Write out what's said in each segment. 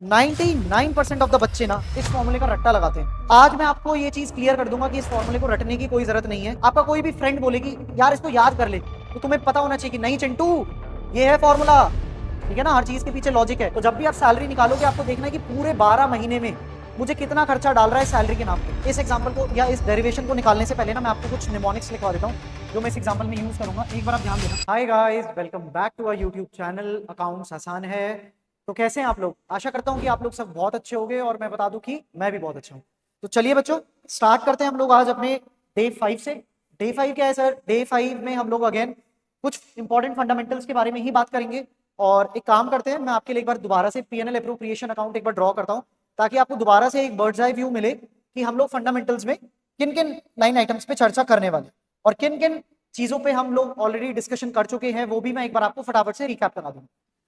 99% of the बच्चे ना इस फॉर्मूले का रट्टा लगाते हैं। आज मैं आपको ये चीज क्लियर कर दूंगा कि इस फॉर्मूले को रटने की कोई जरूरत नहीं है। आपका कोई भी फ्रेंड बोलेगी यार इसको याद कर ले, तो तुम्हें पता होना चाहिए कि नहीं चिंटू, ये है फॉर्मूला, ठीक है ना। हर चीज के पीछे लॉजिक है। तो जब भी आप सैलरी निकालोगे आपको देखना है कि पूरे 12 महीने में मुझे कितना खर्चा डाल रहा है सैलरी के नाम पे। इस एग्जांपल को या इस डेरिवेशन को निकालने से पहले ना मैं आपको कुछ निमोनिक्स लिखवा देता हूँ जो मैं इस एग्जांपल में यूज करूंगा। एक बार आप ध्यान देना। Hi guys, welcome back to our YouTube channel accounts आसान है। तो कैसे हैं आप लोग? आशा करता हूं कि आप लोग सब बहुत अच्छे होंगे और मैं बता दूं कि मैं भी बहुत अच्छा हूं। तो चलिए बच्चों, स्टार्ट करते हैं हम लोग आज अपने डे 5 से। डे 5 क्या है सर? डे 5 में हम लोग अगेन कुछ इंपॉर्टेंट फंडामेंटल्स के बारे में ही बात करेंगे। और एक काम करते हैं, मैं आपके लिए एक बार दोबारा से पीएनएल अप्रोप्रिएशन अकाउंट एक बार ड्रॉ करता हूं ताकि आपको दोबारा से एक बर्ड्स आई व्यू मिले कि हम लोग फंडामेंटल्स में किन किन लाइन आइटम्स पे चर्चा करने वाले और किन किन चीजों पे हम लोग ऑलरेडी डिस्कशन कर चुके हैं, वो भी मैं एक बार आपको फटाफट से रिकैप करा दूंगा।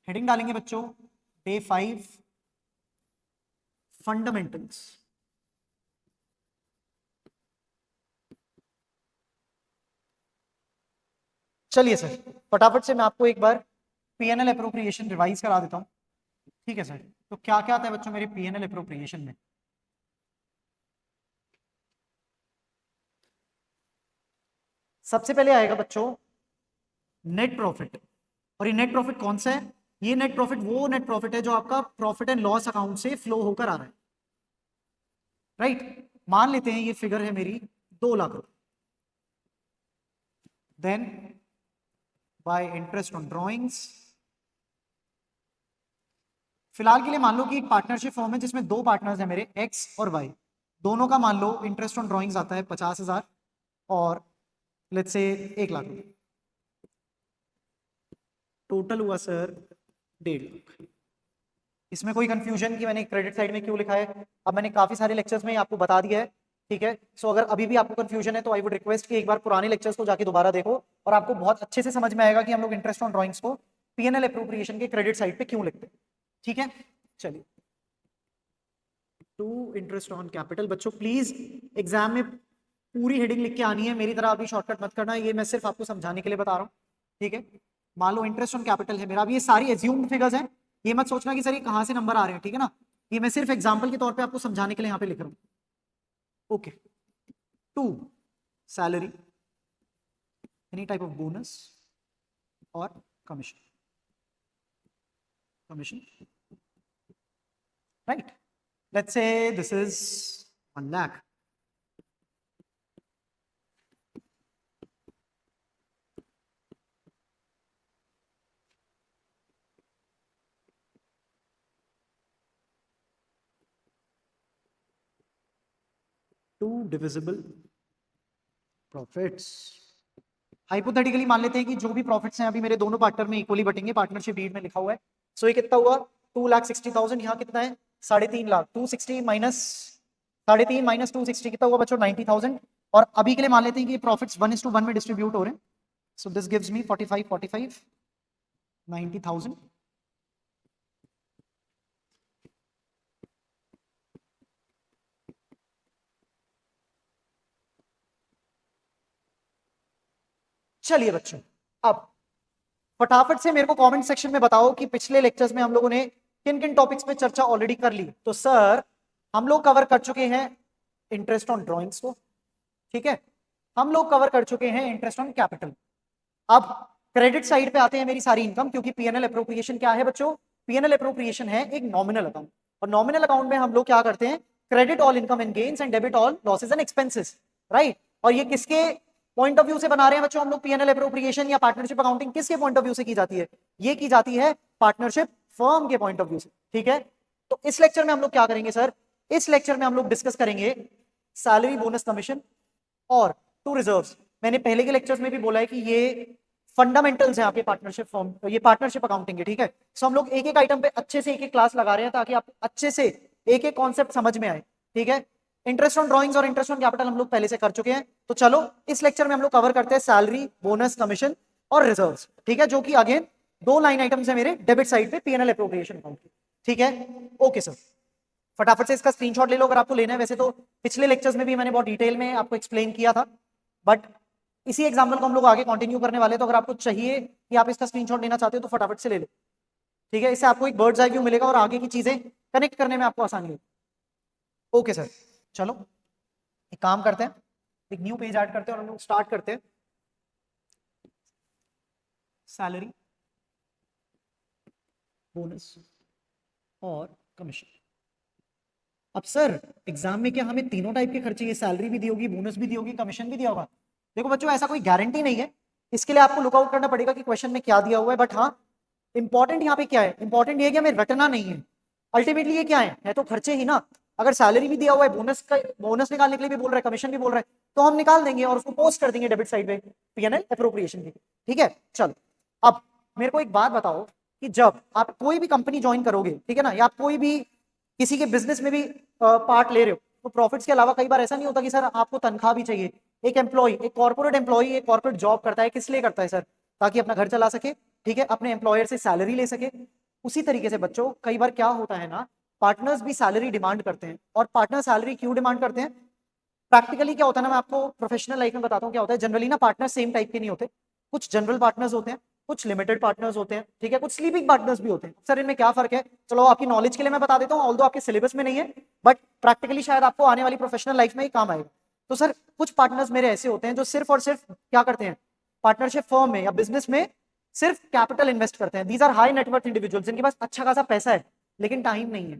हेडिंग डालेंगे बच्चों, डे 5 फंडामेंटल्स। चलिए सर, फटाफट से मैं आपको एक बार पीएनएल अप्रोप्रिएशन रिवाइज करा देता हूं। ठीक है सर, तो क्या क्या आता है बच्चों मेरे पीएनएल अप्रोप्रिएशन में? सबसे पहले आएगा बच्चों नेट प्रॉफिट। और ये नेट प्रॉफिट कौन सा है? ये नेट प्रॉफिट वो नेट प्रॉफिट है जो आपका प्रॉफिट एंड लॉस अकाउंट से फ्लो होकर आ रहा है, राइट। मान लेते हैं ये फिगर है मेरी 2 लाख रुपए। Then by interest on drawings. फिलहाल के लिए मान लो कि एक पार्टनरशिप फॉर्म है जिसमें 2 पार्टनर्स हैं मेरे, एक्स और वाई। दोनों का मान लो इंटरेस्ट ऑन ड्रॉइंग्स आता है 50,000 और लेट्स से 1 लाख रुपए। टोटल हुआ सर 1.5 लाख। इसमें कोई कंफ्यूजन कि मैंने क्रेडिट साइड में क्यों लिखा है? अब मैंने काफी सारे लेक्चर्स में आपको बता दिया है, ठीक है। सो अगर अभी भी आपको कंफ्यूजन है तो आई वुड रिक्वेस्ट कि एक बार पुराने लेक्चर्स को जाके दोबारा देखो और आपको बहुत अच्छे से समझ में आएगा कि हम लोग इंटरेस्ट ऑन ड्रॉइंग्स को पीएनएल अप्रोप्रिएशन के क्रेडिट साइड पे क्यों लिखते हैं, ठीक है। चलिए, टू इंटरेस्ट ऑन कैपिटल। बच्चों प्लीज एग्जाम में पूरी हेडिंग लिख के आनी है, मेरी तरह अभी शॉर्टकट मत करना, ये मैं सिर्फ आपको समझाने के लिए बता रहा हूँ, ठीक है। मान लो इंटरेस्ट ऑन कैपिटल है मेरा, अभी ये सारी एज्यूम्ड फिगर्स हैं, ये मत सोचना कि सर ये कहाँ से नंबर आ रहे हैं, ठीक है ना। ये मैं सिर्फ एग्जाम्पल के तौर पे आपको समझाने के लिए यहाँ पे लिख रहा हूँ। Okay, to salary, any type of bonus और commission, commission, right. Let's say this is 1 lakh. To divisible profits. Hypothetically मान लेते हैं कि जो भी प्रॉफिट्स हैं अभी मेरे दोनों पार्टनर में इक्वली बटेंगे, पार्टनरशिप डीड में लिखा हुआ है। सो ये कितना हुआ? 2,60,000। यहाँ कितना है? 3.5 लाख। 260 माइनस 3.5 माइनस 260 कितना हुआ बच्चों? 90,000। और अभी के लिए मान लेते हैं कि प्रॉफिट्स 1:1 में डिस्ट्रीब्यूट हो रहे हैं। So this gives me 45 90,000। चलिए बच्चों, अब फटाफट से मेरे को कमेंट सेक्शन में बताओ कि पिछले लेक्चर्स में हम लोगों ने किन किन टॉपिक्स पे चर्चा ऑलरेडी कर ली। तो सर हम लोग कवर कर चुके हैं इंटरेस्ट ऑन ड्रॉइंग्स को, ठीक है। हम लोग कवर कर चुके हैं इंटरेस्ट ऑन कैपिटल। अब क्रेडिट साइड पे आते हैं मेरी सारी इनकम, क्योंकि पीएनएल अप्रोप्रिएशन क्या है बच्चों? पीएनएल अप्रोप्रिएशन है एक नॉमिनल अकाउंट, और नॉमिनल अकाउंट में हम लोग क्या करते हैं? Credit all income and gains and debit all losses and expenses, right. और ये किसके पॉइंट ऑफ व्यू से बना रहे हैं बच्चों हम लोग? पीएनएल अप्रोप्रिएशन या पार्टनरशिप अकाउंटिंग किसके पॉइंट ऑफ व्यू से की जाती है? ये की जाती है पार्टनरशिप फर्म के पॉइंट ऑफ व्यू से, ठीक है। तो इस लेक्चर में हम लोग क्या करेंगे सर? इस लेक्चर में हम लोग डिस्कस करेंगे सैलरी, बोनस, कमीशन और टू रिजर्व्स। मैंने पहले के लेक्चर्स में भी बोला है कि ये फंडामेंटल्स हैं आपके पार्टनरशिप फॉर्म, ये पार्टनरशिप अकाउंटिंग है, ठीक है। सो हम लोग एक एक आइटम पे अच्छे से एक एक क्लास लगा रहे हैं ताकि आप अच्छे से एक एक कॉन्सेप्ट समझ में आए, ठीक है। इंटरेस्ट ऑन ड्रॉइंग्स और इंटरेस्ट ऑन कैपिटल हम लोग पहले से कर चुके हैं। तो चलो इस लेक्चर में हम लोग कवर करते हैं सैलरी, बोनस, कमीशन और रिजर्व्स, ठीक है, जो कि अगेन 2 लाइन आइटम्स है मेरे डेबिट साइड पे पीएनएल अप्रोप्रिएशन अकाउंट की, ठीक है। ओके सर, फटाफट से इसका स्क्रीनशॉट ले लो अगर आपको लेना है। वैसे तो पिछले लेक्चर्स में भी मैंने बहुत डिटेल में आपको एक्सप्लेन किया था, बट इसी एग्जांपल को हम लोग आगे कंटिन्यू करने वाले हैं, तो अगर आपको चाहिए कि आप इसका स्क्रीनशॉट लेना चाहते हो तो फटाफट से ले लो। ठीक है, इससे आपको एक बर्ड्स आई व्यू मिलेगा और आगे की चीजें कनेक्ट करने में आपको आसानी होगी। ओके सर, चलो एक काम करते हैं, एक न्यू पेज ऐड करते हैं और हम लोग स्टार्ट करते हैं सैलरी, बोनस और कमीशन। अब सर एग्जाम में क्या हमें तीनों टाइप के खर्चे, ये सैलरी भी दी होगी, बोनस भी दी होगी, कमीशन भी दिया होगा? देखो बच्चों, ऐसा कोई गारंटी नहीं है, इसके लिए आपको लुकआउट करना पड़ेगा कि क्वेश्चन में क्या दिया हुआ है। बट हाँ, इंपॉर्टेंट यहाँ पे क्या है, इंपॉर्टेंट ये है कि हमें रटना नहीं है। अल्टीमेटली ये क्या है तो खर्चे ही ना। अगर सैलरी भी दिया हुआ है, बोनस निकालने के लिए भी बोल रहा है, कमीशन भी बोल रहा है, तो हम निकाल देंगे और उसको पोस्ट कर देंगे डेबिट साइड पे पीएनएल अप्रोप्रिएशन की। ठीक है, चलो अब मेरे को एक बात बताओ कि जब आप कोई भी कंपनी ज्वाइन करोगे, ठीक है ना, या आप कोई भी किसी के बिजनेस में भी पार्ट ले रहे हो, तो प्रॉफिट्स के अलावा कई बार ऐसा नहीं होता कि सर आपको तनख्वाह भी चाहिए। एक एम्प्लॉय, एक कॉर्पोरेट एम्प्लॉय एक कॉर्पोरेट जॉब करता है, किस लिए करता है सर? ताकि अपना घर चला सके, ठीक है, अपने एम्प्लॉयर से सैलरी ले सके। उसी तरीके से बच्चों कई बार क्या होता है ना, पार्टनर्स भी सैलरी डिमांड करते हैं। और पार्टनर सैलरी क्यों डिमांड करते हैं? प्रैक्टिकली क्या होता है ना, मैं आपको प्रोफेशनल लाइफ में बताता हूँ क्या होता है। जनरली ना पार्टनर सेम टाइप के नहीं होते, कुछ जनरल पार्टनर्स होते हैं, कुछ लिमिटेड पार्टनर्स होते हैं, ठीक है, कुछ स्लीपिंग पार्टनर्स भी होते हैं। सर इनमें क्या फर्क है? चलो आपकी नॉलेज के लिए मैं बता देता हूँ, ऑल्दो आपके सिलेबस में नहीं है, बट प्रैक्टिकली शायद आपको आने वाली प्रोफेशनल लाइफ में ही काम आएगा। तो सर कुछ पार्टनर्स मेरे ऐसे होते हैं जो सिर्फ और सिर्फ क्या करते हैं, पार्टनरशिप फर्म में या बिजनेस में सिर्फ कैपिटल इन्वेस्ट करते हैं। These are high net worth individuals, जिनके पास अच्छा खासा पैसा है लेकिन टाइम नहीं है।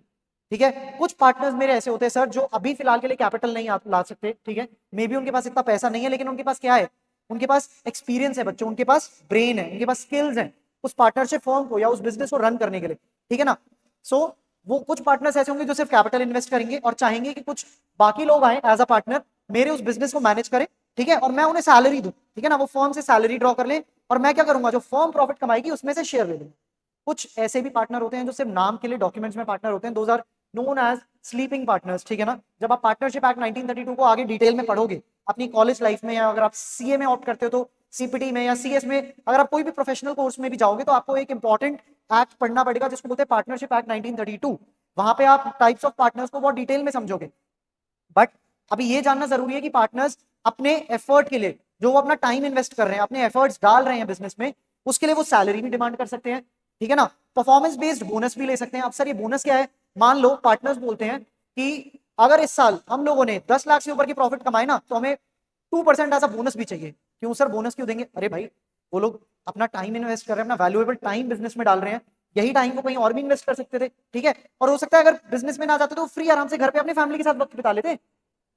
ठीक है, कुछ पार्टनर्स मेरे ऐसे होते हैं सर जो अभी फिलहाल के लिए कैपिटल नहीं ला सकते, ठीक है, मे बी उनके पास इतना पैसा नहीं है, लेकिन उनके पास क्या है, उनके पास एक्सपीरियंस है बच्चों, उनके पास ब्रेन है, उनके पास स्किल्स हैं उस पार्टनरशिप फर्म को या उस बिजनेस को रन करने के लिए। ठीक है ना, सो वो कुछ पार्टनर्स ऐसे होंगे जो सिर्फ कैपिटल इन्वेस्ट करेंगे और चाहेंगे कि कुछ बाकी लोग आए एज अ पार्टनर, मेरे उस बिजनेस को मैनेज करें, ठीक है, और मैं उन्हें सैलरी दूं, ठीक है ना, वो फर्म से सैलरी ड्रॉ कर ले और मैं क्या करूंगा, जो फर्म प्रॉफिट कमाएगी उसमें से शेयर ले लूंगा। कुछ ऐसे भी पार्टनर होते हैं जो सिर्फ नाम के लिए डॉक्यूमेंट्स में पार्टनर होते हैं, those are known as sleeping partners. ठीक है ना, जब आप पार्टनरशिप एक्ट 1932 को आगे डिटेल में पढ़ोगे अपनी कॉलेज लाइफ में, या अगर आप सीए में ऑप्ट करते हो तो सीपीटी में या सीएस में, अगर आप कोई भी प्रोफेशनल कोर्स में भी जाओगे तो आपको एक इंपॉर्टेंट एक्ट पढ़ना पड़ेगा जिसको बोलते हैं पार्टनरशिप एक्ट 1932। वहां पे आप टाइप्स ऑफ पार्टनर्स को बहुत डिटेल में समझोगे। बट अभी ये जानना जरूरी है कि पार्टनर्स अपने एफर्ट के लिए, जो वो अपना टाइम इन्वेस्ट कर रहे हैं, अपने एफर्ट्स डाल रहे हैं बिजनेस में, उसके लिए वो सैलरी भी डिमांड कर सकते हैं। ठीक है ना, परफॉर्मेंस बेस्ड बोनस भी ले सकते हैं। अब सर ये बोनस क्या है? मान लो पार्टनर्स बोलते हैं कि अगर इस साल हम लोगों ने 10 लाख से ऊपर की प्रॉफिट कमाए ना, तो हमें 2% ऐसा बोनस भी चाहिए। क्यों सर बोनस क्यों देंगे? अरे भाई वो लोग अपना टाइम इन्वेस्ट कर रहे हैं, अपना वैल्यूएबल टाइम बिजनेस में डाल रहे हैं, यही टाइम को कहीं और भी इन्वेस्ट कर सकते थे। ठीक है, और हो सकता है अगर बिजनेस में ना जाते तो फ्री आराम से घर पे अपनी फैमिली के साथ वक्त बिता लेते।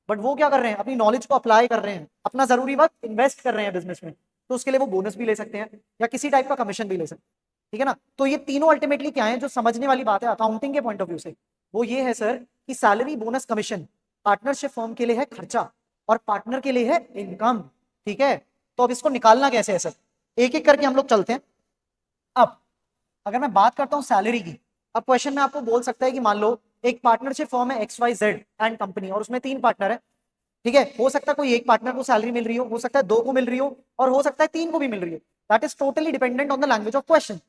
बट वो क्या कर रहे हैं, अपनी नॉलेज को अप्लाई कर रहे हैं, अपना जरूरी वक्त इन्वेस्ट कर रहे हैं बिजनेस में, तो उसके लिए वो बोनस भी ले सकते हैं या किसी टाइप का कमीशन भी ले सकते हैं। ठीक है ना, तो ये तीनों अल्टीमेटली क्या है जो समझने वाली बात है अकाउंटिंग के पॉइंट ऑफ व्यू से, वो ये है सर कि salary, bonus, commission partnership firm के लिए है खर्चा और पार्टनर के लिए है इनकम। ठीक है, तो अब इसको निकालना कैसे है सर, एक एक करके हम लोग चलते हैं। अब अगर मैं बात करता हूं सैलरी की, अब क्वेश्चन में आपको बोल सकता है कि मान लो एक पार्टनरशिप फर्म है XYZ एंड कंपनी और उसमें 3 पार्टनर है। ठीक है, हो सकता है कोई एक पार्टनर को सैलरी मिल रही हो सकता है 2 को मिल रही हो, और हो सकता है 3 को भी मिल रही हो। That is totally dependent on the language of question.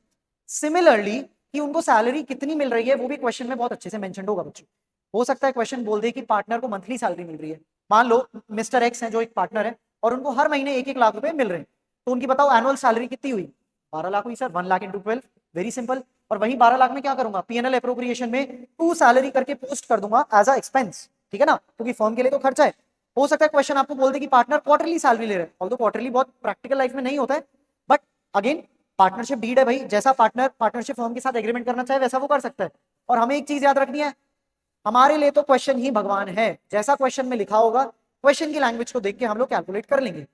Similarly कि उनको सैलरी कितनी मिल रही है वो भी क्वेश्चन में बहुत अच्छे से मेंशन होगा बच्चों। हो सकता है क्वेश्चन बोल दे कि पार्टनर को मंथली सैलरी मिल रही है, मान लो मिस्टर एक्स है जो एक पार्टनर है और उनको हर महीने 1-1 लाख रुपए मिल रहे हैं, तो उनकी बताओ एनुअल सैलरी कितनी हुई? 12 लाख हुई sir, 1 lakh into 12, very simple. और वही 12 लाख में क्या करूंगा, पीएनएल अप्रोप्रिएशन में टू सैलरी करके पोस्ट कर दूंगा एज अ एक्सपेंस। ठीक है ना, क्योंकि फर्म के लिए तो खर्चा है। हो सकता है क्वेश्चन आपको बोल दे कि पार्टनर क्वार्टरली सैलरी ले रहे हैं, ऑल्दो क्वार्टरली बहुत प्रैक्टिकल लाइफ में नहीं होता है, बट अगेन पार्टनरशिप डीड है भाई, जैसा पार्टनर पार्टनरशिप फर्म के साथ एग्रीमेंट करना चाहे वैसा वो कर सकता है। और हमें एक चीज याद रखनी है, हमारे लिए तो क्वेश्चन ही भगवान है, जैसा क्वेश्चन में लिखा होगा क्वेश्चन की लैंग्वेज को देख के हम लोग कैलकुलेट कर लेंगे।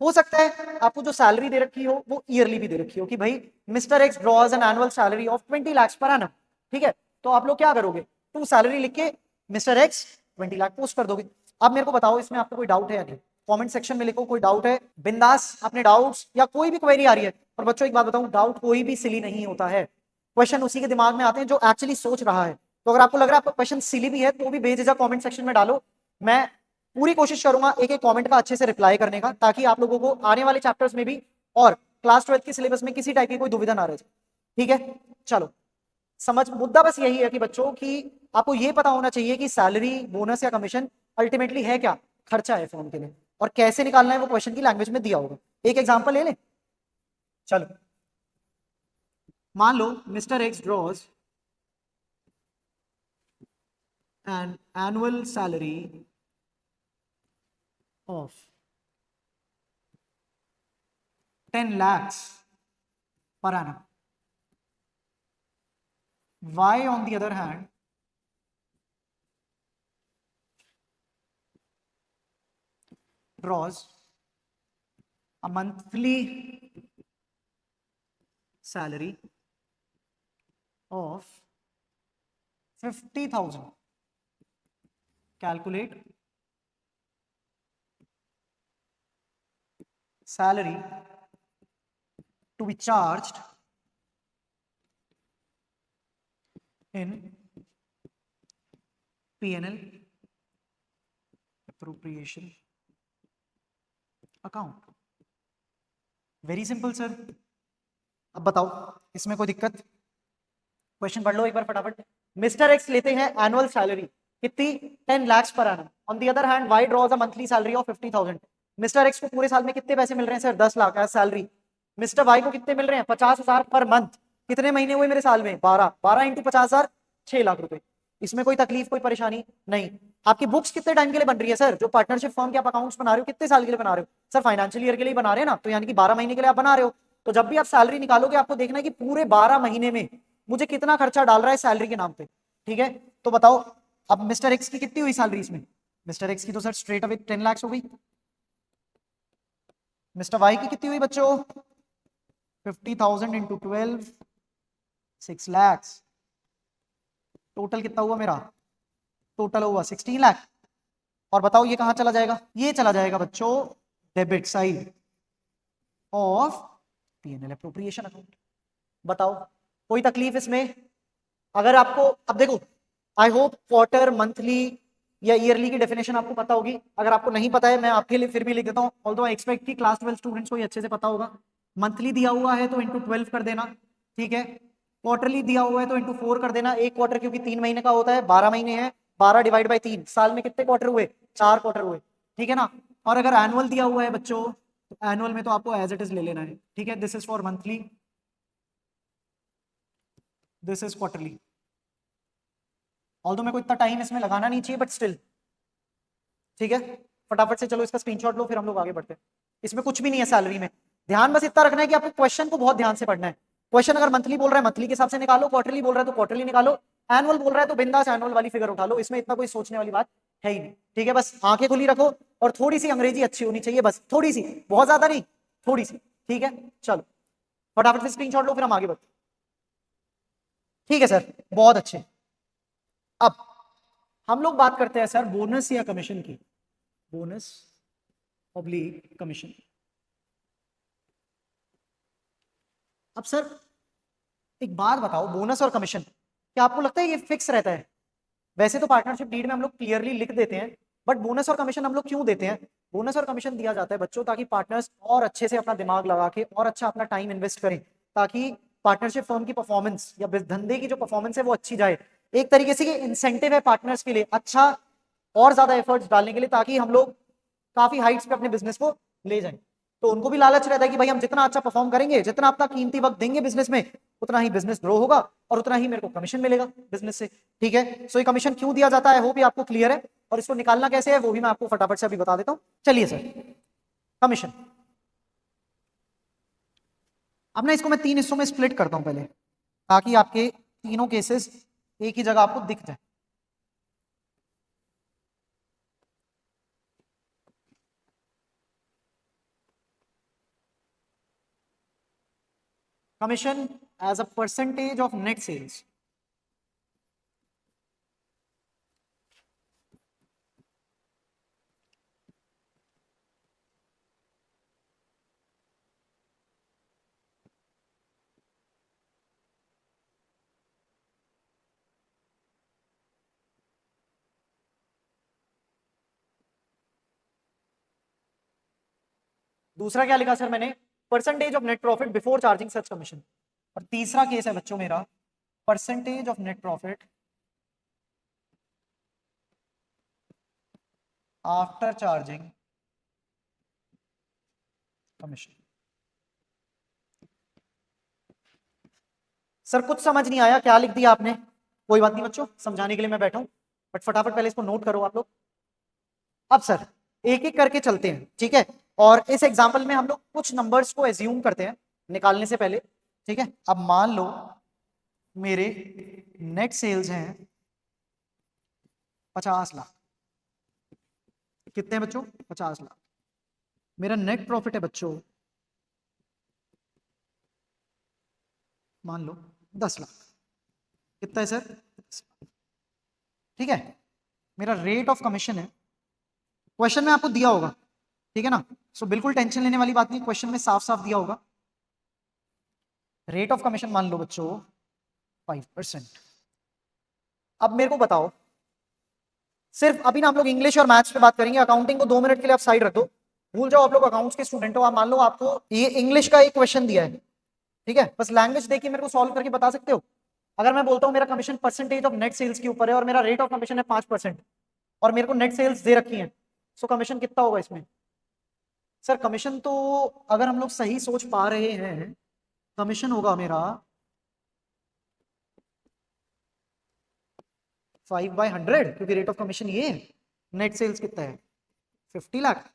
हो सकता है आपको जो सैलरी दे रखी हो वो ईयरली भी दे रखी हो कि भाई mister X draws an annual salary of 20 lakh per annum. ठीक है, तो आप लोग क्या करोगे, टू सैलरी लिख के मिस्टर एक्स 20 लाख पोस्ट कर दोगे। अब मेरे को बताओ इसमें आपको कोई डाउट है या नहीं, कमेंट सेक्शन में लिखो कोई डाउट है, बिंदास अपने डाउट्स या कोई भी क्वेरी आ रही है। और बच्चों एक बात बताऊं, डाउट कोई भी सिली नहीं होता है, क्वेश्चन उसी के दिमाग में आते हैं जो एक्चुअली सोच रहा है। तो अगर आपको लग रहा है आपका क्वेश्चन सिली भी है तो भी बेझिझक कमेंट सेक्शन में डालो, मैं पूरी कोशिश करूंगा एक एक कमेंट का अच्छे से रिप्लाई करने का, ताकि आप लोगों को आने वाले चैप्टर्स में भी और क्लास 12 के सिलेबस में किसी टाइप की कोई दुविधा ना रहे। ठीक है, चलो समझ, मुद्दा बस यही है कि बच्चों की आपको ये पता होना चाहिए कि सैलरी, बोनस या कमीशन अल्टीमेटली है क्या, खर्चा है फर्म के लिए, और कैसे निकालना है वो क्वेश्चन की लैंग्वेज में दिया होगा। एक एग्जांपल ले लें, चलो मान लो mister X draws an annual salary of 10 lakhs per annum. Y, on the other hand, draws a monthly salary of 50,000. Calculate salary to be charged in P&L appropriation account. Very simple sir. अब बताओ इसमें कोई दिक्कत? Question पढ़ लो एक बार फटाफट। Mister x लेते हैं एनुअल सैलरी कितनी? 10 lakhs per annum. On the other hand Y draws a monthly salary of 50,000. Mister X को पूरे साल में कितने पैसे मिल रहे हैं sir? 10 lakh as salary. Mister Y को कितने मिल रहे हैं? 50,000 पर मंथ। कितने महीने हुए मेरे साल में? 12। 12 इंटू 50,000, 6 लाख रुपए। इसमें कोई तकलीफ कोई परेशानी नहीं। आपकी बुक्स कितने टाइम के लिए बन रही है सर? जो पार्टनरशिप फर्म के आप अकाउंट्स बना रहे हो कितने साल के लिए बना रहे हो? सर फाइनेंशियल ईयर के लिए बना रहे हैं ना, तो यानी कि 12 महीने के लिए आप बना रहे हो। तो जब भी आप सैलरी निकालोगे आपको देखना है कि पूरे 12 महीने में मुझे कितना खर्चा डाल रहा है सैलरी के नाम पे। ठीक है, तो बताओ अब मिस्टर एक्स की कितनी हुई सैलरी इसमें? मिस्टर एक्स की तो सर स्ट्रेट अवे 10 लाख हो गई। मिस्टर वाई की कितनी हुई बच्चों? 50,000 इंटू 12, 6 lakhs। टोटल कितना हुआ मेरा? टोटल हुआ 16 लाख। और बताओ ये कहां चला जाएगा? ये चला जाएगा बच्चों debit side of P&L appropriation account. बताओ कोई तकलीफ इसमें? अगर आपको, अब देखो, आई होप क्वार्टर, मंथली या ईयरली की डेफिनेशन आपको पता होगी। अगर आपको नहीं पता है मैं आपके लिए फिर भी लिख देता हूं, ऑल्दो आई एक्सपेक्ट कि क्लास 12 स्टूडेंट्स को ये अच्छे से पता होगा। मंथली दिया हुआ है तो इंटू 12 कर देना, ठीक है। क्वार्टरली दिया हुआ है तो इंटू 4 कर देना। एक क्वार्टर क्योंकि 3 महीने का होता है, 12 महीने हैं, 12 डिवाइड बाई 3, साल में कितने क्वार्टर हुए? 4 क्वार्टर हुए, ठीक है ना। और अगर एनुअल दिया हुआ है बच्चों तो एनुअल में तो आपको एज इट इज ले लेना है, ठीक है। This is for monthly, this is quarterly. Although मेरे को इतना टाइम इसमें लगाना नहीं चाहिए बट स्टिल, ठीक है। फटाफट से चलो इसका स्क्रीनशॉट लो फिर हम लोग आगे बढ़ते हैं। इसमें कुछ भी नहीं है सैलरी में। ध्यान बस इतना रखना है कि आपको क्वेश्चन को बहुत ध्यान से पढ़ना है। क्वेश्चन अगर मंथली बोल रहा है मंथली के हिसाब से निकालो, क्वार्टरली बोल रहा है तो क्वार्टरली निकालो, एनुअल बोल रहा है तो बिंदास एनुअल वाली फिगर उठा लो। इसमें इतना कोई सोचने वाली बात है ही नहीं, ठीक है। बस आंखें खुली रखो और थोड़ी सी अंग्रेजी अच्छी होनी चाहिए, बस थोड़ी सी, बहुत ज्यादा नहीं, थोड़ी सी, ठीक है। चलो फटाफट से स्क्रीनशॉट लो फिर हम आगे बढ़ते हैं। ठीक है सर, बहुत अच्छे। अब हम लोग बात करते हैं सर बोनस या कमीशन की। Bonus oblique commission. अब सर एक बात बताओ, बोनस और कमीशन क्या आपको लगता है ये फिक्स रहता है? वैसे तो पार्टनरशिप डीड में हम लोग क्लियरली लिख देते हैं, बट बोनस और कमीशन हम लोग क्यों देते हैं? बोनस और कमीशन दिया जाता है बच्चों ताकि पार्टनर्स और अच्छे से अपना दिमाग लगा के और अच्छा अपना टाइम इन्वेस्ट करें, ताकि पार्टनरशिप फर्म की परफॉर्मेंस या धंधे की जो परफॉर्मेंस है वो अच्छी जाए। एक तरीके से ये इंसेंटिव है पार्टनर्स के लिए अच्छा और ज्यादा एफर्ट्स डालने के लिए, ताकि हम लोग काफी हाइट्स पे अपने बिजनेस को ले जाएं। तो उनको भी लालच रहता है कि भाई हम जितना अच्छा परफॉर्म करेंगे, जितना अपना कीमती वक्त देंगे बिजनेस में, उतना ही बिजनेस ग्रो होगा और उतना ही मेरे को कमीशन मिलेगा बिजनेस से, ठीक है। सो ये कमीशन क्यों दिया जाता है, वो भी आपको क्लियर है, और इसको निकालना कैसे है वो भी मैं आपको फटाफट से अभी बता देता हूं। चलिए सर, कमीशन। अब ना इसको मैं 3 हिस्सों में स्प्लिट करता हूं पहले, ताकि आपके तीनों केसेस एक ही जगह आपको दिख जाए। Commission as a percentage of net sales. दूसरा क्या लिखा सर मैंने? Percentage of net profit before charging such commission. और तीसरा केस है बच्चों मेरा percentage of net profit after charging commission. Sir कुछ समझ नहीं आया, क्या लिख दिया आपने? कोई बात नहीं बच्चों, समझाने के लिए मैं बैठा हूं, बट फटाफट पहले इसको नोट करो आप लोग। अब सर एक एक करके चलते हैं, ठीक है? और इस एग्जाम्पल में हम लोग कुछ नंबर्स को एज्यूम करते हैं निकालने से पहले, ठीक है? अब मान लो मेरे नेट सेल्स हैं 50 लाख। कितने बच्चों? 50 लाख। मेरा नेट प्रॉफिट है बच्चों मान लो 10 लाख। कितना है सर? 10 लाख। ठीक है, मेरा रेट ऑफ कमीशन है, क्वेश्चन में आपको दिया होगा, ठीक है ना? सो बिल्कुल टेंशन लेने वाली बात नहीं, क्वेश्चन में साफ साफ दिया होगा। रेट ऑफ कमीशन मान लो बच्चों 5%। अब मेरे को बताओ, सिर्फ अभी ना हम लोग इंग्लिश और मैथ्स पे बात करेंगे, अकाउंटिंग को 2 मिनट के लिए आप साइड रख दो, भूल जाओ, आप लोग अकाउंट्स के स्टूडेंट हो। आप मान लो आपको ये इंग्लिश का एक क्वेश्चन दिया है, ठीक है? बस लैंग्वेज देखिए, मेरे को सॉल्व करके बता सकते हो? अगर मैं बोलता हूँ मेरा commission percentage of net sales के ऊपर है और मेरा रेट ऑफ कमीशन है 5% और मेरे को नेट सेल्स दे रखी है, सो कमीशन कितना होगा इसमें? सर कमीशन तो अगर हम लोग सही सोच पा रहे हैं, कमीशन होगा मेरा 5/100, क्योंकि रेट ऑफ कमीशन ये है। नेट सेल्स कितना है? 50 लाख।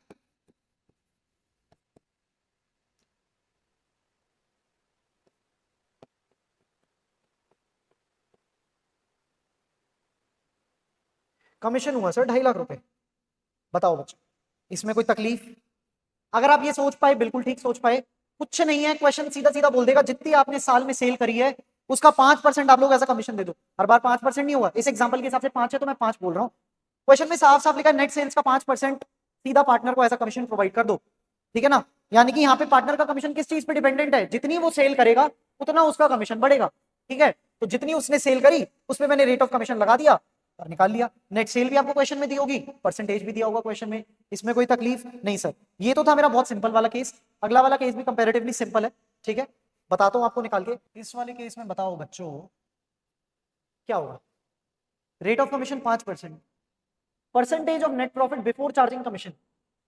कमीशन हुआ सर 2.5 लाख रुपए। बताओ बच्चों, इसमें कोई तकलीफ? अगर आप ये सोच पाए, बिल्कुल ठीक सोच पाए, कुछ नहीं है, क्वेश्चन सीधा सीधा बोल देगा जितनी आपने साल में सेल करी है उसका 5% आप लोग ऐसा कमीशन दे दो। हर बार 5% नहीं होगा, इस एग्जांपल के हिसाब से 5 है तो मैं 5 बोल रहा हूँ। क्वेश्चन में साफ साफ लिखा है नेट सेल्स का 5% सीधा पार्टनर को ऐसा कमीशन प्रोवाइड कर दो, ठीक है ना? यानी कि यहाँ पे पार्टनर का कमीशन किस चीज पे डिपेंडेंट है? जितनी वो सेल करेगा उतना उसका कमीशन बढ़ेगा, ठीक है? तो जितनी उसने सेल करी उसमें मैंने रेट ऑफ कमीशन लगा दिया और निकाल लिया। नेट सेल भी आपको क्वेश्चन में दी होगी, परसेंटेज भी दिया होगा क्वेश्चन में, इसमें कोई तकलीफ नहीं सर। ये तो था मेरा बहुत सिंपल वाला केस। अगला वाला केस भी कंपैरेटिवली सिंपल है, ठीक है? बताता हूं आपको निकाल के। इस वाले केस में बताओ बच्चों क्या होगा? Rate of commission 5%, percentage of net profit before charging commission,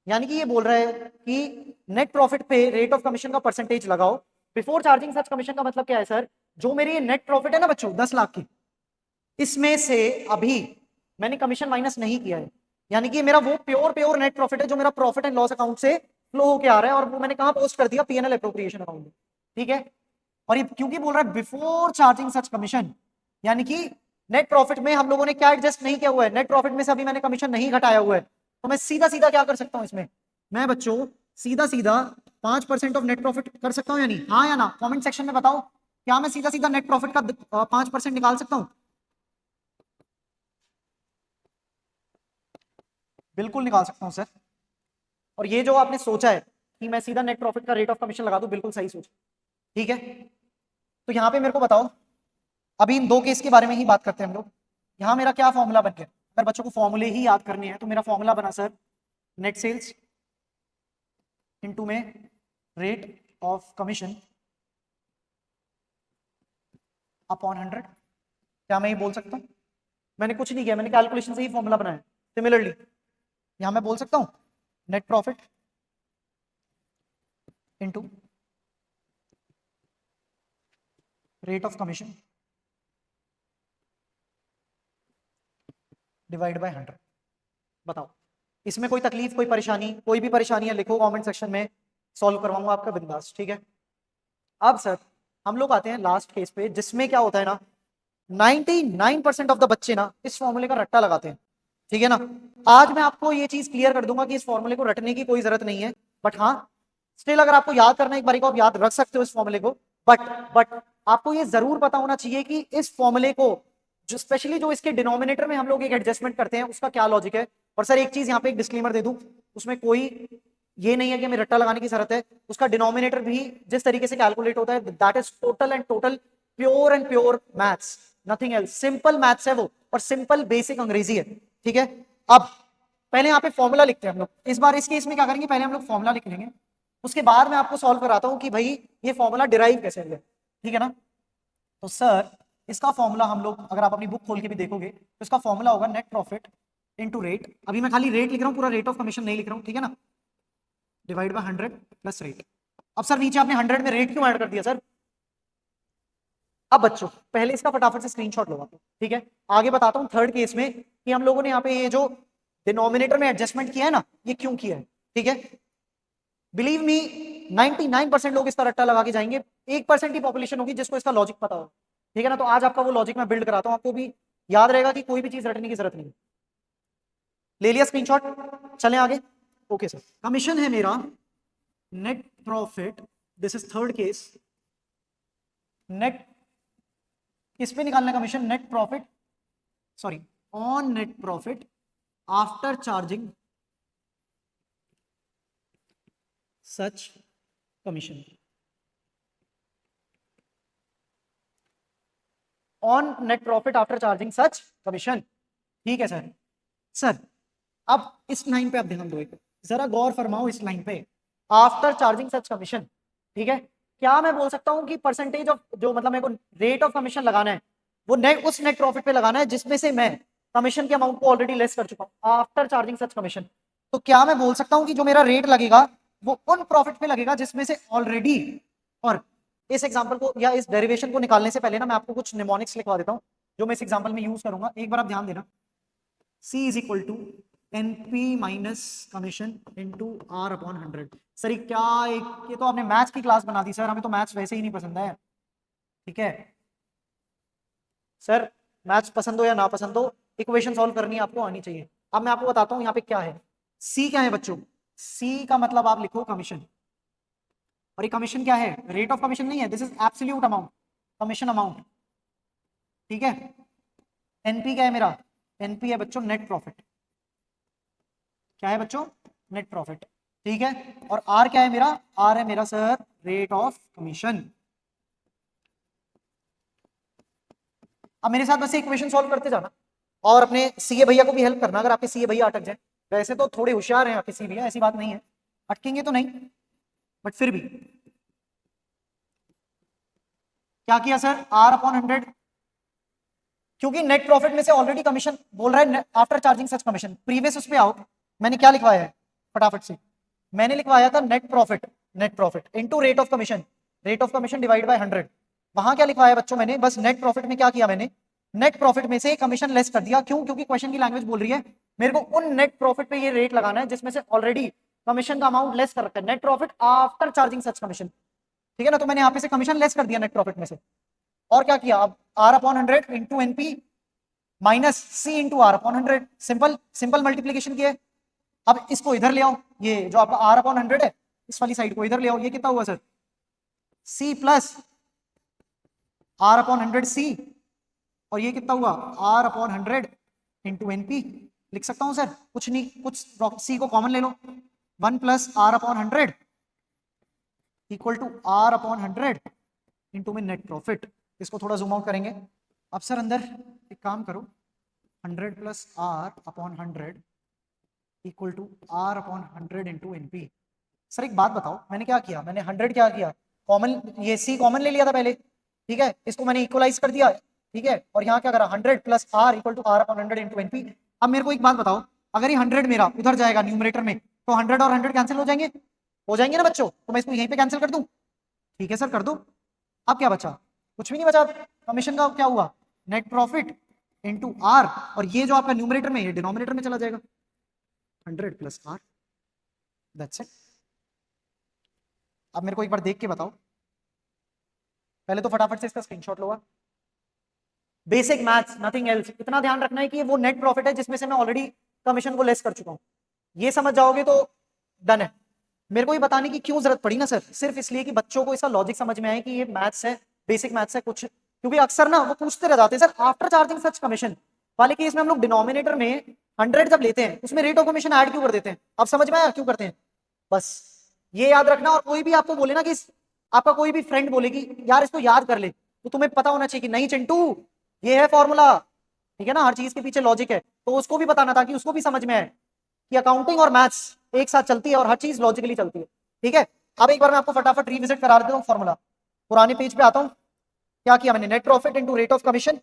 यानी कि ये बोल रहा है कि नेट प्रॉफिट पे रेट ऑफ कमीशन का परसेंटेज लगाओ बिफोर चार्जिंग सच कमीशन। का मतलब क्या है सर? जो मेरी ये नेट प्रॉफिट है ना बच्चों 10 लाख की, इसमें से अभी मैंने कमीशन माइनस नहीं किया है, यानी कि मेरा वो प्योर प्योर नेट प्रॉफिट है जो मेरा प्रॉफिट एंड लॉस अकाउंट से फ्लो होके आ रहा है और वो मैंने कहां पोस्ट कर दिया? पीएनएल एप्रोप्रिएशन अकाउंट में, ठीक है? और ये क्योंकि बोल रहा है बिफोर चार्जिंग सच कमीशन, यानी कि नेट प्रॉफिट में हम लोगों ने क्या एडजस्ट नहीं किया हुआ है, नेट प्रॉफिट में से अभी मैंने कमीशन नहीं घटाया हुआ है। तो मैं सीधा सीधा क्या कर सकता हूं इसमें? मैं बच्चों सीधा सीधा 5% ऑफ नेट प्रॉफिट कर सकता हूं या नहीं? हाँ या ना, कमेंट सेक्शन में बताओ, क्या मैं सीधा सीधा नेट प्रॉफिट का 5% निकाल सकता हूं? बिल्कुल निकाल सकता हूं सर। और ये जो आपने सोचा है कि मैं सीधा नेट प्रॉफिट का रेट ऑफ कमीशन लगा दूं, बिल्कुल सही सोच, ठीक है? तो यहां पे मेरे को बताओ, अभी इन दो केस के बारे में ही बात करते हैं हम लोग। यहां मेरा क्या फॉर्मूला बन गया? अगर बच्चों को फॉर्मूले ही याद करने हैं तो मेरा फॉर्मूला बना सर नेट सेल्स इनटू में रेट ऑफ कमीशन अपॉन 100। क्या मैं ये बोल सकता हूं? मैंने कुछ नहीं किया, मैंने कैलकुलेशन से ही फॉर्मूला बनाया। सिमिलरली यहां मैं बोल सकता हूं net profit into rate of commission divide by 100। बताओ, इसमें कोई तकलीफ, कोई परेशानी? कोई भी परेशानी है लिखो कमेंट सेक्शन में, सॉल्व करवाऊंगा आपका बिंदास, ठीक है? अब सर हम लोग आते हैं लास्ट केस पे, जिसमें क्या होता है ना, 99% ऑफ द बच्चे ना इस फॉर्मूले का रट्टा लगाते हैं, ठीक है ना? आज मैं आपको ये चीज क्लियर कर दूंगा कि इस फॉर्मूले को रटने की कोई जरूरत नहीं है, बट हाँ स्टिल अगर आपको याद करना है एक बारी को आप याद रख सकते हो इस फॉर्मूले को, बट आपको ये जरूर पता होना चाहिए कि इस फॉर्मूले को जो स्पेशली जो इसके डिनोमिनेटर में हम लोग एक एडजस्टमेंट करते हैं उसका क्या लॉजिक है। और सर एक चीज यहाँ पे एक डिस्क्लेमर दे दूं, उसमें कोई ये नहीं है कि हमें रट्टा लगाने की जरूरत है, उसका डिनोमिनेटर भी जिस तरीके से कैलकुलेट होता है that is total and total pure and pure maths, nothing else. Simple maths है वो और सिंपल बेसिक अंग्रेजी है, ठीक है? अब पहले यहाँ पे फॉर्मूला लिखते हैं हम लोग। इस बार इस केस में क्या करेंगे, पहले हम लोग फॉर्मूला लिख लेंगे, उसके बाद मैं आपको सॉल्व कराता हूँ कि भाई ये फॉर्मूला डिराइव कैसे हुआ, ठीक है ना? तो सर इसका फॉर्मूला हम लोग अगर आप अपनी बुक खोल के भी देखोगे तो इसका फॉर्मूला होगा नेट प्रॉफिट इनटू रेट। अभी मैं खाली रेट लिख रहा हूँ, पूरा रेट ऑफ कमीशन नहीं लिख रहा हूँ, ठीक है ना? Divide by 100 plus rate. अब सर नीचे आपने 100 में रेट क्यों ऐड कर दिया सर? अब बच्चों पहले इसका फटाफट से स्क्रीनशॉट लो आप, ठीक है। आगे बताता हूँ थर्ड केस में कि हम लोगों ने यहाँ पे ये जो डिनोमिनेटर में एडजस्टमेंट किया है ना, ये क्यों किया है, ठीक है। बिलीव मी 99% लोग इसका रट्टा लगा के जाएंगे, 1% ही पॉपुलेशन होगी जिसको इसका लॉजिक पता हो, ठीक है ना। तो आज आपका वो लॉजिक मैं बिल्ड कराता हूँ, आपको भी याद रहेगा कि कोई भी चीज रटने की जरूरत नहीं। ले लिया स्क्रीनशॉट, चलें आगे। ओके सर, कमीशन है मेरा net profit, this is third case. Net किस पे निकालना commission, net profit, sorry on net profit after charging such commission, on net profit after charging such commission, ठीक है सर। सर अब इस लाइन पे आप ध्यान दो, एक जरा गौर फरमाओ इस लाइन पे, आफ्टर चार्जिंग सच कमीशन, ठीक है। क्या मैं बोल सकता हूं कि परसेंटेज ऑफ जो मतलब मेरे को रेट ऑफ कमीशन लगाना है वो नेट उस नेट प्रॉफिट पे लगाना है जिसमें से मैं कमीशन के अमाउंट को ऑलरेडी लेस कर चुका हूं आफ्टर चार्जिंग सच कमीशन। तो क्या मैं बोल सकता हूं कि जो मेरा रेट लगेगा वो उन प्रॉफिट पे लगेगा जिसमें से ऑलरेडी, और इस एग्जांपल को या इस डेरिवेशन को निकालने से पहले ना मैं आपको कुछ निमोनिक्स लिखवा देता हूं जो मैं इस एग्जांपल में यूज करूंगा, एक बार आप ध्यान देना। C is equal to NP minus commission into R upon 100। Sir क्या ये तो आपने मैथ्स की क्लास बना दी सर, हमें तो मैथ्स वैसे ही नहीं पसंद है, ठीक है। सर मैथ्स पसंद हो या ना पसंद हो, इक्वेशन सॉल्व करनी आपको आनी चाहिए। अब मैं आपको बताता हूं यहाँ पे क्या है, C क्या है बच्चों, C का मतलब आप लिखो कमीशन, और ये कमीशन क्या है, रेट ऑफ कमीशन नहीं है, this is absolute amount, commission amount, ठीक है। NP क्या है मेरा, NP है बच्चों नेट प्रॉफिट, क्या है बच्चों, नेट प्रॉफिट, ठीक है। और R क्या है मेरा, R है मेरा सर रेट ऑफ कमीशन। अब मेरे साथ बस इक्वेशन सॉल्व करते जाना और अपने सीए भैया को भी हेल्प करना अगर आपके सीए भैया अटक जाए। वैसे तो थोड़े होशियार हैं आपके सीए भैया, ऐसी बात नहीं है, अटकेंगे तो नहीं, बट फिर भी क्या किया सर, R अपॉन 100, क्योंकि नेट प्रॉफिट में से ऑलरेडी कमीशन बोल रहा है after charging such commission. Previous उस पे आओ, मैंने क्या लिखवाया है फटाफट से, मैंने लिखवाया था net profit into rate of commission, rate of commission divide by 100। वहां क्या लिखवाया बच्चों मैंने, बस नेट प्रॉफिट में क्या किया मैंने, नेट प्रॉफिट में से कमीशन लेस कर दिया। क्यों, क्योंकि क्वेश्चन की लैंग्वेज बोल रही है मेरे को उन नेट प्रॉफिट पे ये रेट लगाना है जिसमें से ऑलरेडी कमीशन का अमाउंट लेस कर रखा है, net profit after charging such commission, ठीक है ना। तो मैंने यहाँ पे से कमीशन लेस कर दिया नेट प्रॉफिट में से, और क्या किया, अब R upon 100 into NP minus C into R upon 100, simple simple multiplication किया है। अब इसको इधर ले आओ, ये जो आपका R अपॉन 100 है इस वाली साइड को इधर ले आओ, ये कितना हुआ sir, C plus R upon 100C, और ये कितना हुआ R अपॉन 100 इंटू NP। लिख सकता हूं सर, कुछ नहीं, कुछ C को कॉमन ले लो, 1 plus R upon 100 equal to R upon 100 into में नेट प्रॉफिट। इसको थोड़ा जूम आउट करेंगे। अब सर अंदर एक काम करो, 100 plus R upon 100 equal to R upon 100 into NP। Sir एक बात बताओ, मैंने क्या किया, मैंने 100 क्या किया, कॉमन, ये C कॉमन ले लिया था पहले, ठीक है, इसको मैंने इक्वलाइज कर दिया, ठीक है, और यहाँ क्या करा 100 plus R equal to R upon 100 into NP। अब मेरे को एक बात बताओ, अगर ये 100 मेरा उधर जाएगा न्यूमरेटर में तो 100 और 100 कैंसिल हो जाएंगे ना बच्चों, तो मैं इसको यहीं पे कैंसिल कर दूं, ठीक है सर कर दो। अब क्या बचा, कुछ भी नहीं बचा, कमीशन का क्या हुआ, नेट प्रॉफिट इंटू R, और ये जो आपका न्यूमरेटर में ये डिनोमिनेटर में चला जाएगा, 100 प्लस R, दैट्स इट। अब मेरे को एक बार देख के बताओ, पहले तो फटाफट से इसका स्क्रीनशॉट लो, बेसिक मैथ्स नथिंग एल्स। इतना ध्यान रखना है कि वो नेट प्रॉफिट है जिसमें से मैं ऑलरेडी कमीशन को लेस कर चुका हूं, ये समझ जाओगे तो डन है। मेरे को ये बताने की क्यों जरूरत पड़ी ना सर, सिर्फ इसलिए कि बच्चों को इसका लॉजिक समझ में आए कि ये मैथ्स है, बेसिक मैथ्स है कुछ, क्योंकि अक्सर ना वो पूछते रह जाते हैं sir after charging such commission वाले केस में हम लोग डिनोमिनेटर में 100 जब लेते हैं उसमें रेट ऑफ कमीशन ऐड क्यों कर देते हैं, अब समझ में आया क्यों करते हैं, बस ये याद रखना। और कोई भी आपको बोले ना कि आपका कोई भी फ्रेंड बोलेगी यार इसको याद कर ले, तो तुम्हें पता होना चाहिए कि नहीं चिंटू ये है फॉर्मूला, ठीक है ना, हर चीज के पीछे लॉजिक है, तो उसको भी बताना था कि उसको भी समझ में आए कि अकाउंटिंग और मैथ्स एक साथ चलती है और हर चीज लॉजिकली चलती है, ठीक है। अब एक बार मैं आपको फटाफट रिविजिट करा देता हूँ फॉर्मूला, पुराने पेज पे आता हूँ, क्या किया मैंने, net profit into rate of commission,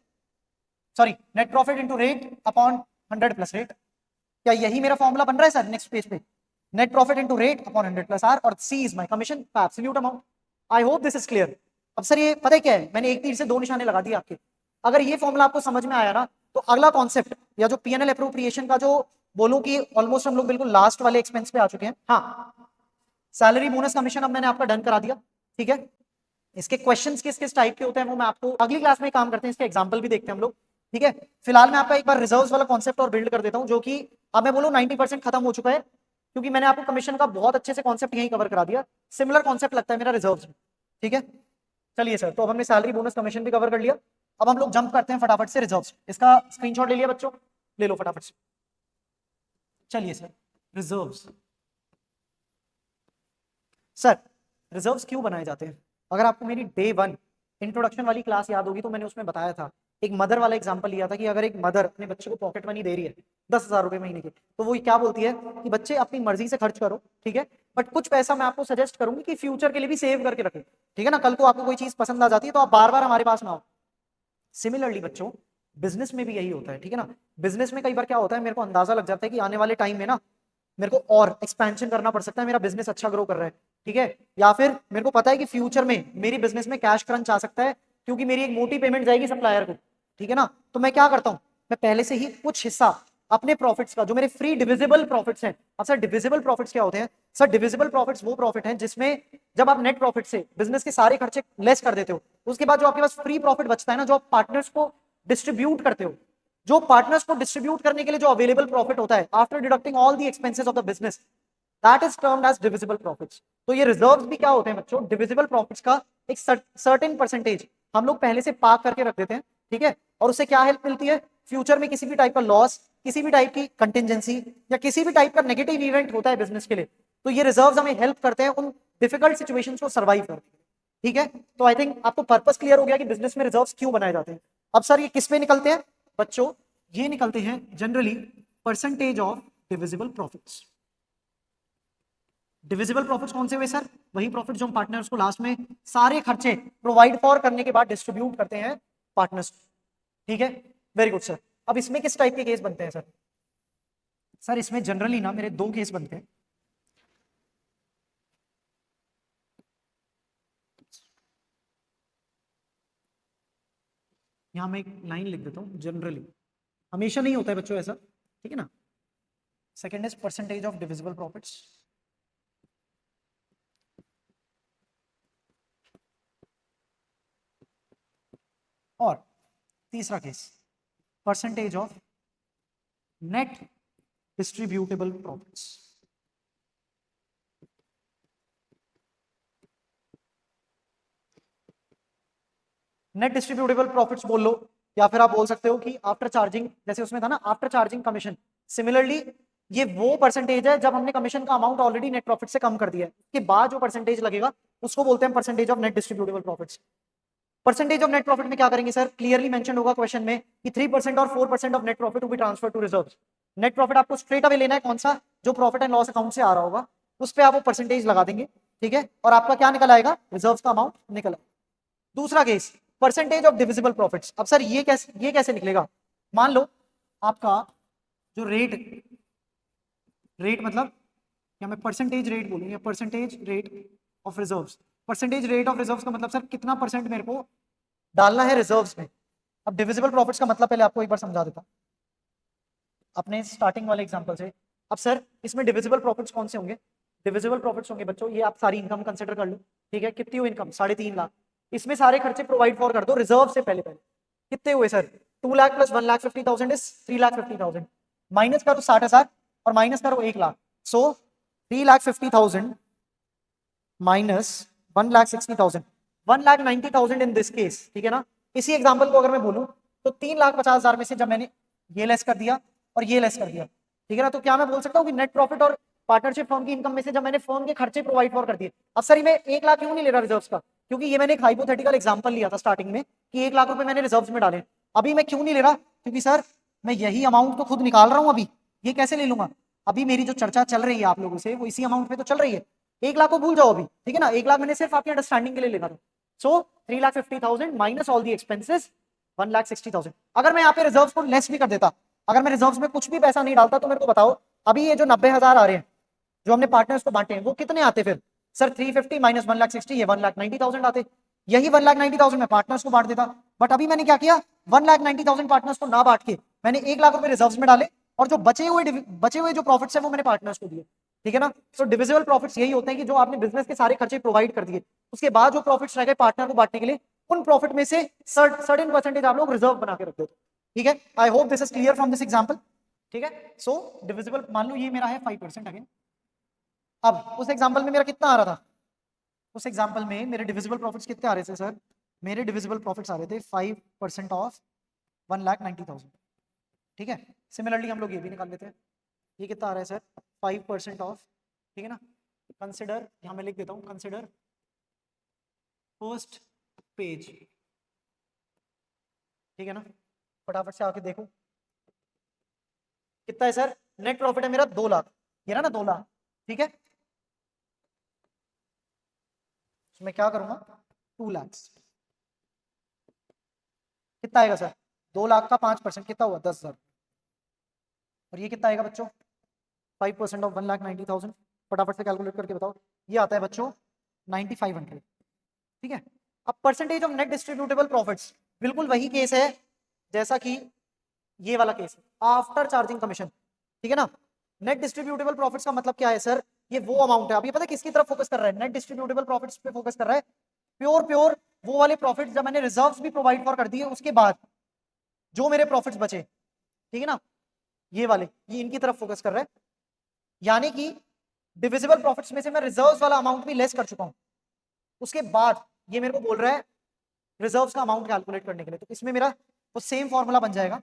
sorry net profit into rate upon 100 plus rate, क्या यही मेरा फॉर्मूला बन रहा है सर नेक्स्ट पेज पे, net profit into rate upon 100 plus R, और C इज माय कमीशन का absolute amount. I hope this is clear. अब सर ये पता है क्या है, मैंने एक तीर से दो निशाने लगा दिए आपके। अगर ये फॉर्मूला आपको समझ में आया ना, तो अगला कॉन्सेप्ट या जो पीएनएल अप्रोप्रिएशन का जो बोलूं कि ऑलमोस्ट हम लोग बिल्कुल लास्ट वाले एक्सपेंस पे आ चुके हैं। हाँ, सैलरी बोनस कमीशन अब मैंने आपका डन करा दिया, ठीक है। इसके क्वेश्चंस किस किस टाइप के होते हैं वो मैं आपको अगली क्लास में काम करते हैं, इसके एग्जांपल भी देखते हैं हम लोग, ठीक है। फिलहाल मैं आपका एक बार रिजर्व्स वाला कॉन्सेप्ट और बिल्ड कर देता हूं, जो कि अब मैं बोलूं 90% खत्म हो चुका है, क्योंकि मैंने आपको कमीशन का बहुत अच्छे से कॉन्सेप्ट यहीं कवर करा दिया। सिमिलर कॉन्सेप्ट लगता है मेरा रिजर्व्स में, ठीक है। चलिए सर, तो अब हमने सैलरी बोनस कमीशन भी कवर कर लिया। अब हम लोग जंप करते हैं फटाफट से रिजर्व्स। इसका स्क्रीनशॉट ले लिया बच्चों, ले लो फटाफट से। चलिए सर, रिजर्व्स। सर रिजर्व्स क्यों बनाए जाते हैं? अगर आपको मेरी डे 1 इंट्रोडक्शन वाली क्लास याद होगी तो मैंने उसमें बताया था, एक मदर वाला एग्जांपल लिया था कि अगर एक मदर अपने बच्चे को पॉकेट मनी दे रही है 10,000 रुपए महीने की, तो वो क्या बोलती है कि बच्चे अपनी मर्जी से खर्च करो, ठीक है, बट कुछ पैसा मैं आपको सजेस्ट करूंगी कि फ्यूचर के लिए भी सेव करके रखो, ठीक है ना, कल को आपको कोई चीज पसंद आ जाती है तो आप बार बार हमारे पास ना आओ। सिमिलरली बच्चों, बिजनेस में भी यही होता है, ठीक है ना। बिजनेस में कई बार क्या होता है, मेरे को अंदाजा लग जाता है कि आने वाले टाइम में ना मेरे को और एक्सपेंशन करना पड़ सकता है, मेरा बिजनेस अच्छा ग्रो कर रहा है, ठीक है, या फिर मेरे को पता है कि फ्यूचर में मेरी बिजनेस में कैश क्रंच आ सकता है क्योंकि मेरी एक मोटी पेमेंट जाएगी सप्लायर को, ठीक है ना। तो मैं क्या करता हूं, मैं पहले से ही कुछ हिस्सा अपने प्रॉफिट्स का, जो मेरे फ्री डिविजिबल प्रॉफिट्स हैं। अब सर डिविजिबल प्रॉफिट्स क्या होते हैं? सर डिविजिबल प्रॉफिट्स वो प्रॉफिट हैं जिसमें जब आप नेट प्रॉफिट से बिजनेस के सारे खर्चे लेस कर देते हो, उसके बाद जो आपके पास फ्री प्रॉफिट बचता है ना, जो आप पार्टनर्स को डिस्ट्रीब्यूट करते हो, जो पार्टनर्स को डिस्ट्रीब्यूट करने के लिए जो अवेलेबल प्रॉफिट होता है after deducting all the expenses of the business, that is termed as divisible profits. तो ये रिजर्व्स भी क्या होते हैं बच्चों? डिविजिबल प्रॉफिट्स का एक सर्टेन परसेंटेज हम लोग पहले से पार्क करके रख देते हैं, ठीक है, और उससे क्या हेल्प मिलती है? फ्यूचर में किसी भी टाइप का लॉस, किसी भी टाइप की कंटिजेंसी या किसी भी टाइप का नेगेटिव इवेंट होता है बिजनेस के लिए, तो ये रिजर्व्स हमें हेल्प करते हैं उन डिफिकल्ट सिचुएशंस को सर्वाइव करने, ठीक है। तो आई थिंक आपको पर्पस क्लियर हो गया कि बिजनेस में रिजर्व्स क्यों बनाए जाते हैं। अब सर ये किस पे निकलते हैं बच्चों? ये निकलते हैं generally percentage of divisible profits. Divisible profits कौन से हुए सर? वही प्रॉफिट जो हम पार्टनर्स को लास्ट में सारे खर्चे प्रोवाइड फॉर करने के बाद डिस्ट्रीब्यूट करते हैं पार्टनर्स, ठीक है। Very good sir. अब इसमें किस टाइप के केस बनते हैं सर? सर इसमें जनरली ना मेरे दो केस बनते हैं। यहां मैं एक लाइन लिख देता हूं, जनरली, हमेशा नहीं होता है बच्चों ऐसा, ठीक है ना। Second is percentage of divisible profits, और तीसरा case percentage of net distributable profits. Net distributable profits बोल लो, या फिर आप बोल सकते हो कि आफ्टर चार्जिंग, जैसे उसमें था ना आफ्टर चार्जिंग कमीशन, सिमिलरली ये वो परसेंटेज है जब हमने कमीशन का अमाउंट ऑलरेडी नेट प्रॉफिट से कम कर दिया है, उसके बाद जो परसेंटेज लगेगा उसको बोलते हैं percentage of net distributable profits. Percentage of net profit में क्या करेंगे सर? क्लियरली मेंशन होगा क्वेश्चन में कि 3% और 4% of net profit to be transfer to reserves. Net profit आपको स्ट्रेट अवे लेना है, कौन सा? जो प्रॉफिट एंड लॉस अकाउंट से आ रहा होगा, उस पर आप वो परसेंटेज लगा देंगे, ठीक है, और आपका क्या निकल आएगा? रिजर्व्स का अमाउंट निकल आएगा। दूसरा case percentage of divisible profits. अब सर ये कैसे निकलेगा? मान लो आपका जो रेट मतलब, या मैं परसेंटेज रेट बोलूं या percentage rate of reserves. Percentage rate of reserves का मतलब सर कितना परसेंट मेरे को डालना है रिजर्व्स में। अब डिविजिबल प्रॉफिट्स का मतलब पहले आपको एक बार समझा देता अपने स्टार्टिंग वाले एग्जांपल से। अब सर इसमें डिविजिबल प्रॉफिट्स कौन से होंगे? डिविजिबल प्रॉफिट्स होंगे बच्चों, ये आप सारी इनकम कंसिडर कर लो, ठीक है, कितनी हुई इनकम? 3.5 लाख। इसमें सारे खर्चे प्रोवाइड फॉर कर दो रिजर्व से पहले पहले, कितने हुए sir? 2 lakh plus 1,50,000 is 3,50,000, minus करो 60,000 और माइनस करो 1 लाख, सो 3,50,000 माइनस 1,60,000, 1,90,000 इन दिस केस, ठीक है ना। इसी एग्जांपल को अगर मैं बोलूं तो 3,50,000 में से जब मैंने ये लेस कर दिया और ये लेस कर दिया, ठीक है ना, तो क्या मैं बोल सकता हूँ कि नेट प्रॉफिट और पार्टनरशिप फर्म की इनकम में से जब मैंने फर्म के खर्चे प्रोवाइड फॉर कर दिए। अब सर मैं 1 लाख क्यों नहीं ले रहा रिजर्व्स का? क्योंकि ये मैंने एक हाइपोथेटिकल एग्जांपल लिया था स्टार्टिंग में कि 1 लाख रुपए मैंने रिजर्व्स में डाले। अभी मैं क्यों नहीं ले रहा? क्योंकि सर मैं यही अमाउंट तो खुद निकाल रहा हूं, अभी ये कैसे ले लूंगा? अभी मेरी जो चर्चा चल रही है आप लोगों से वो इसी अमाउंट पे तो चल रही है। 1 लाख को भूल जाओ अभी, ठीक है ना, 1 लाख मैंने सिर्फ आपकी अंडरस्टैंडिंग के लिए लिखा था। सो 3,50,000 माइनस ऑल दी एक्सपेंसेस 1,60,000। अगर मैं यहाँ पे रिजर्व्स को लेस भी कर देता, अगर मैं रिजर्व्स में कुछ भी पैसा नहीं डालता, तो मेरे को बताओ अभी ये जो 90,000 आ रहे हैं जो हमने पार्टनर्स को बांटे हैं वो कितने आते फिर? सर 350 माइनस 1,60,000 ये 1,90,000 आते। यही 1,90,000 मैं पार्टनर्स को बांट देता, बट अभी मैंने क्या किया, 1,90,000 पार्टनर्स को ना बांट के मैंने 1 लाख रुपए रिजर्व्स में डाले, और जो बचे हुए जो प्रॉफिट्स है वो मैंने पार्टनर्स को दिए, ठीक है ना। तो डिविजिबल प्रॉफिट्स यही होते हैं कि जो आपने बिजनेस के सारे खर्चे प्रोवाइड कर दिए, उसके बाद जो प्रॉफिट्स रह गए पार्टनर को बांटने के लिए, उन प्रॉफिट में से सर्टेन परसेंटेज आप लोग रिजर्व बना के रख देते, ठीक है। I hope this is clear from this example, ठीक है। सो डिविजिबल मान लो ये मेरा है 5% अगेन। अब उस एग्जांपल में मेरा कितना आ रहा था, उस एग्जांपल में मेरे डिविजिबल प्रॉफिट्स कितने आ रहे थे सर, मेरे डिविजिबल प्रॉफिट्स आ रहे थे 5% ऑफ 1,90,000, ठीक है। सिमिलरली हम लोग ये भी निकाल लेते हैं, ये कितना आ रहा है सर, 5% ऑफ, ठीक है ना। कंसिडर, यहां मैं लिख देता हूं, कंसिडर फर्स्ट पेज, ठीक है ना। फटाफट से आके देखो कितना है सर, नेट प्रॉफिट है मेरा 2 लाख, ये रहा ना 2 लाख, ठीक है। तो मैं क्या करूंगा, 2 लाख, कितना आएगा सर, 2 लाख का 5% कितना हुआ, 10,000। और ये कितना आएगा बच्चों, 5% ऑफ 1,90,000, फटाफट से कैलकुलेट करके बताओ, ये आता है बच्चों 9,500, ठीक है। अब percentage of net distributable profits, बिल्कुल वही केस है जैसा कि ये वाला केस है, आफ्टर चार्जिंग कमीशन, ठीक है ना। नेट डिस्ट्रीब्यूटेबल प्रॉफिट्स का मतलब क्या है सर, ये वो अमाउंट है, अब ये पता है किसकी तरफ फोकस कर रहा है, नेट डिस्ट्रीब्यूटेबल प्रॉफिट्स पे फोकस कर रहा है, प्योर वो वाले प्रॉफिट्स जब मैंने रिजर्व्स भी प्रोवाइड फॉर कर दिए, उसके बाद जो मेरे प्रॉफिट्स बचे, ठीक है ना, ये वाले, ये इनकी तरफ फोकस कर रहा है। यानी कि डिविजिबल प्रॉफिट्स में से मैं रिजर्व्स वाला अमाउंट भी लेस कर चुका हूं, उसके बाद ये मेरे को बोल रहा है रिजर्व्स का अमाउंट कैलकुलेट करने के लिए, तो इसमें मेरा वो सेम फॉर्मूला बन जाएगा,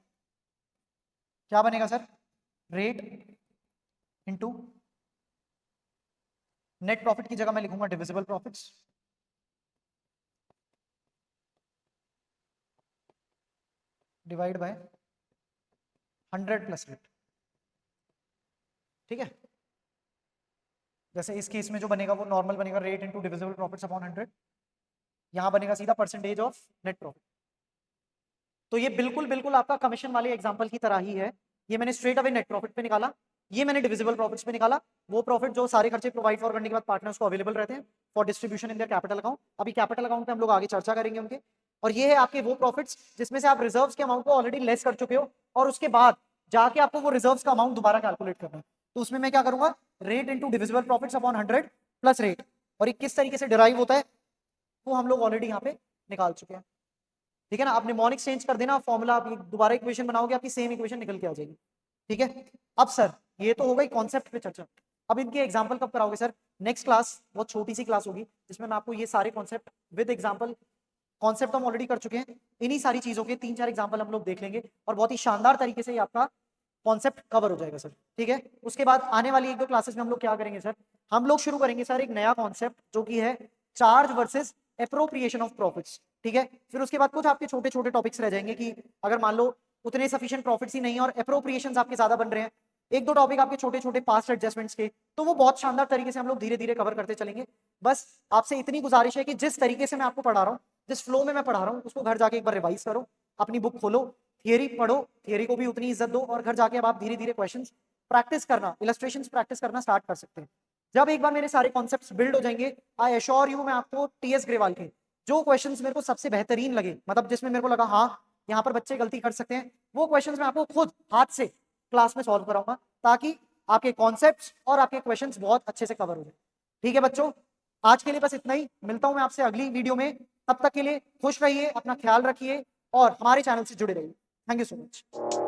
क्या बनेगा sir, rate into net profit की जगह मैं लिखूंगा divisible profits, divide by 100 plus rate, ठीक है। जैसे इस केस में जो बनेगा वो नॉर्मल बनेगा, rate into divisible profits upon 100, यहां बनेगा सीधा परसेंटेज ऑफ नेट प्रॉफिट। तो ये बिल्कुल आपका कमीशन वाले एग्जांपल की तरह ही है, ये मैंने स्ट्रेट अवे नेट प्रॉफिट पे निकाला, ये मैंने डिविजिबल प्रॉफिट्स पे निकाला, वो प्रॉफिट जो सारे खर्चे प्रोवाइड फॉर करने के बाद पार्टनर्स को अवेलेबल रहते हैं for distribution in their capital account. अभी कैपिटल अकाउंट पे हम लोग आगे चर्चा करेंगे उनके। और ये है आपके वो प्रॉफिट्स जिसमें से आप रिजर्व्स के अमाउंट को ऑलरेडी लेस कर चुके हो, और उसके बाद जाके आपको वो रिजर्व्स का अमाउंट दोबारा कैलकुलेट करना है। तो उसमें मैं क्या करूंगा, rate into divisible profits upon 100 plus rate, और ये किस तरीके से डिराइव होता है वो हम लोग ऑलरेडी यहाँ पे निकाल चुके हैं, ठीक है ना। आपने मॉनिक्स चेंज कर देना, फॉर्मूला आप दोबारा इक्वेशन बनाओगे, आपकी सेम इक्वेशन निकल के आ जाएगी, ठीक है। अब सर ये तो हो गई कॉन्सेप्ट पे चर्चा, अब इनके एग्जांपल कब कराओगे सर, नेक्स्ट क्लास बहुत छोटी सी क्लास होगी जिसमें मैं आपको ये सारे कॉन्सेप्ट विद एग्जांपल, कॉन्सेप्ट हम ऑलरेडी कर चुके हैं, इन्हीं सारी चीजों के 3-4 एग्जांपल हम लोग देख लेंगे, और बहुत ही शानदार तरीके से आपका कॉन्सेप्ट कवर हो जाएगा सर, ठीक है। उसके बाद आने वाली 1-2 क्लासेस में हम लोग क्या करेंगे सर, हम लोग शुरू करेंगे सर एक नया कॉन्सेप्ट जो कि है charge versus appropriation of profits, ठीक है। फिर उसके बाद कुछ आपके छोटे छोटे टॉपिक्स रह जाएंगे कि अगर मान लो उतने सफिशिएंट प्रॉफिट्स ही नहीं और एप्रोप्रिएशंस आपके ज्यादा बन रहे हैं, 1-2 टॉपिक आपके छोटे छोटे पास्ट एडजस्टमेंट्स के, तो वो बहुत शानदार तरीके से हम लोग धीरे धीरे कवर करते चलेंगे। बस आपसे इतनी गुजारिश है कि जिस तरीके से मैं आपको पढ़ा रहा हूँ, जिस फ्लो में मैं पढ़ा रहा हूँ, उसको घर जाके एक बार रिवाइज करो, अपनी बुक खोलो, थियरी पढ़ो, थियरी को भी उतनी इज्जत दो, और घर जाके अब आप धीरे धीरे क्वेश्चंस प्रैक्टिस करना, इलस्ट्रेशंस प्रैक्टिस करना स्टार्ट कर सकते हैं। जब एक बार मेरे सारे कॉन्सेप्ट्स बिल्ड हो जाएंगे, आई एश्योर यू, मैं आपको टीएस ग्रेवाल के जो क्वेश्चंस मेरे को सबसे बेहतरीन लगे, मतलब जिसमें मेरे को लगा हाँ यहाँ पर बच्चे गलती कर सकते हैं, वो क्वेश्चंस मैं आपको खुद हाथ से क्लास में सॉल्व कराऊंगा, ताकि आपके कॉन्सेप्ट्स और आपके क्वेश्चंस बहुत अच्छे से कवर हो जाए, ठीक है बच्चों। आज के लिए बस इतना ही, मिलता हूं मैं आपसे अगली वीडियो में, तब तक के लिए खुश रहिए, अपना ख्याल रखिए और हमारे चैनल से जुड़े रहिए। Thank you so much.